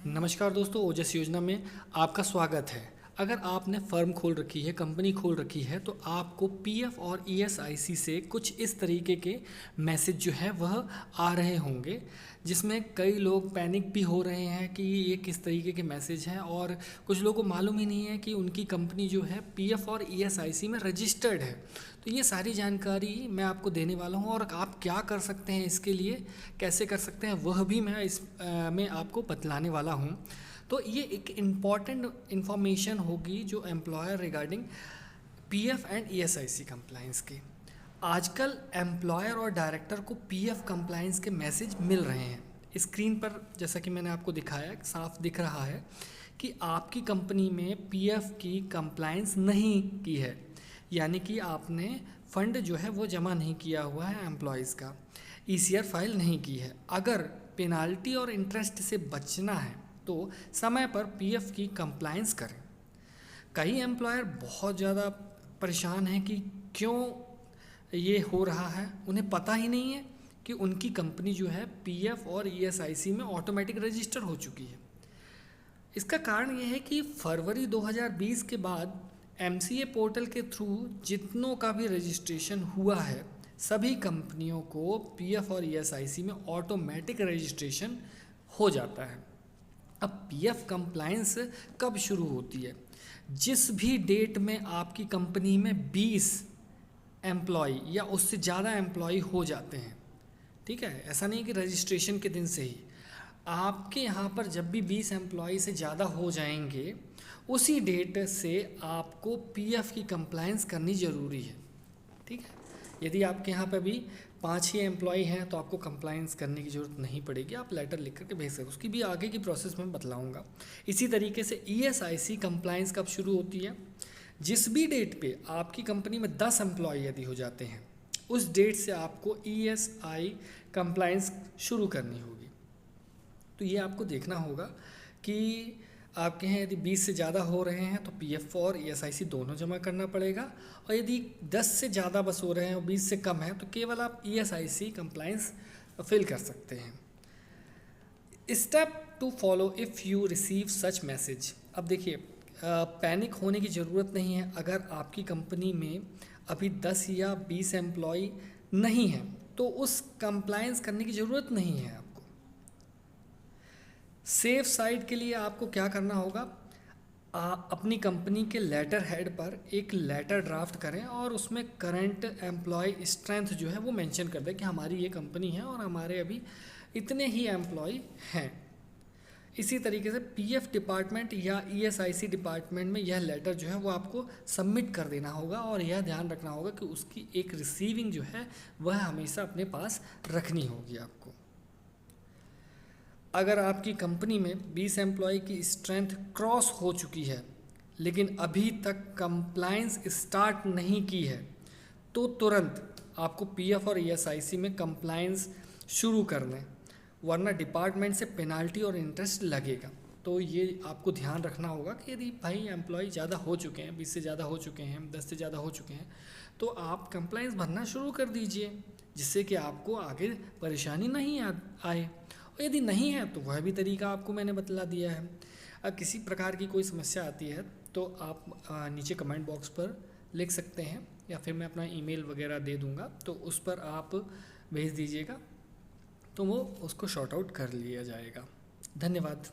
नमस्कार दोस्तों, ओजस योजना में आपका स्वागत है। अगर आपने फर्म खोल रखी है, कंपनी खोल रखी है, तो आपको पीएफ और ईएसआईसी से कुछ इस तरीके के मैसेज जो है वह आ रहे होंगे, जिसमें कई लोग पैनिक भी हो रहे हैं कि ये किस तरीके के मैसेज हैं, और कुछ लोगों को मालूम ही नहीं है कि उनकी कंपनी जो है पीएफ और ईएसआईसी में रजिस्टर्ड है। तो ये सारी जानकारी मैं आपको देने वाला हूँ, और आप क्या कर सकते हैं इसके लिए, कैसे कर सकते हैं, वह भी मैं में आपको बतलाने वाला हूँ। तो ये एक इम्पॉर्टेंट इन्फॉर्मेशन होगी जो employer regarding PF and ESIC compliance की। आजकल एम्प्लॉयर और डायरेक्टर को पीएफ कंप्लाइंस के मैसेज मिल रहे हैं। स्क्रीन पर जैसा कि मैंने आपको दिखाया, साफ दिख रहा है कि आपकी कंपनी में पीएफ की कंप्लाइंस नहीं की है, यानी कि आपने फंड जो है वो जमा नहीं किया हुआ है एम्प्लॉयज़ का, ईसीआर फाइल नहीं की है। अगर पेनाल्टी और इंटरेस्ट से बचना है तो समय पर पीएफ की कंप्लायंस करें। कई एम्प्लॉयर बहुत ज़्यादा परेशान हैं कि क्यों ये हो रहा है। उन्हें पता ही नहीं है कि उनकी कंपनी जो है पीएफ और ईएसआईसी में ऑटोमेटिक रजिस्टर हो चुकी है। इसका कारण ये है कि फरवरी 2020 के बाद एमसीए पोर्टल के थ्रू जितनों का भी रजिस्ट्रेशन हुआ है, सभी कंपनियों को पीएफ और ईएसआईसी में ऑटोमेटिक रजिस्ट्रेशन हो जाता है। अब पीएफ कंप्लायंस कब शुरू होती है? जिस भी डेट में आपकी कंपनी में 20 एम्प्लॉय या उससे ज़्यादा एम्प्लॉय हो जाते हैं, ठीक है, ऐसा नहीं कि रजिस्ट्रेशन के दिन से ही। आपके यहाँ पर जब भी 20 एम्प्लॉय से ज़्यादा हो जाएंगे, उसी डेट से आपको पीएफ की कंप्लायंस करनी ज़रूरी है, ठीक है। यदि आपके यहाँ पर भी 5 ही एम्प्लॉय हैं तो आपको कंप्लायंस करने की ज़रूरत नहीं पड़ेगी, आप लेटर लिख करके भेज सकते, उसकी भी आगे की प्रोसेस में बतलाऊंगा। इसी तरीके से ईएसआईसी कंप्लायंस कब शुरू होती है? जिस भी डेट पे आपकी कंपनी में 10 एम्प्लॉय यदि हो जाते हैं, उस डेट से आपको ईएसआई कंप्लायंस शुरू करनी होगी। तो ये आपको देखना होगा कि आपके यहाँ यदि 20 से ज़्यादा हो रहे हैं तो पीएफ और ईएसआईसी दोनों जमा करना पड़ेगा, और यदि 10 से ज़्यादा बस हो रहे हैं और 20 से कम है तो केवल आप ईएसआईसी कंप्लायंस फिल कर सकते हैं। Step to follow if you receive such message. अब देखिए, पैनिक होने की ज़रूरत नहीं है। अगर आपकी कंपनी में अभी 10 या 20 एम्प्लॉय नहीं हैं तो उस कंप्लायंस करने की ज़रूरत नहीं है। सेफ साइड के लिए आपको क्या करना होगा? अपनी कंपनी के लेटर हेड पर एक लेटर ड्राफ्ट करें और उसमें करंट एम्प्लॉय स्ट्रेंथ जो है वो मेंशन कर दें कि हमारी ये कंपनी है और हमारे अभी इतने ही एम्प्लॉय हैं। इसी तरीके से पीएफ डिपार्टमेंट या ईएसआईसी डिपार्टमेंट में यह लेटर जो है वो आपको सबमिट कर देना होगा, और यह ध्यान रखना होगा कि उसकी एक रिसीविंग जो है वह हमेशा अपने पास रखनी होगी आपको। अगर आपकी कंपनी में 20 एम्प्लॉय की स्ट्रेंथ क्रॉस हो चुकी है लेकिन अभी तक कंप्लायंस स्टार्ट नहीं की है, तो तुरंत आपको पीएफ और ईएसआईसी में कंप्लायंस शुरू कर लें, वरना डिपार्टमेंट से पेनाल्टी और इंटरेस्ट लगेगा। तो ये आपको ध्यान रखना होगा कि यदि भाई एम्प्लॉय ज़्यादा हो चुके हैं, 20 से ज़्यादा हो चुके हैं, 10 से ज़्यादा हो चुके हैं, तो आप कंप्लायंस भरना शुरू कर दीजिए, जिससे कि आपको आगे परेशानी नहीं आए। और यदि नहीं है तो वह भी तरीका आपको मैंने बतला दिया है। अगर किसी प्रकार की कोई समस्या आती है तो आप नीचे कमेंट बॉक्स पर लिख सकते हैं, या फिर मैं अपना ईमेल वगैरह दे दूंगा, तो उस पर आप भेज दीजिएगा, तो वो उसको शॉर्ट आउट कर लिया जाएगा। धन्यवाद।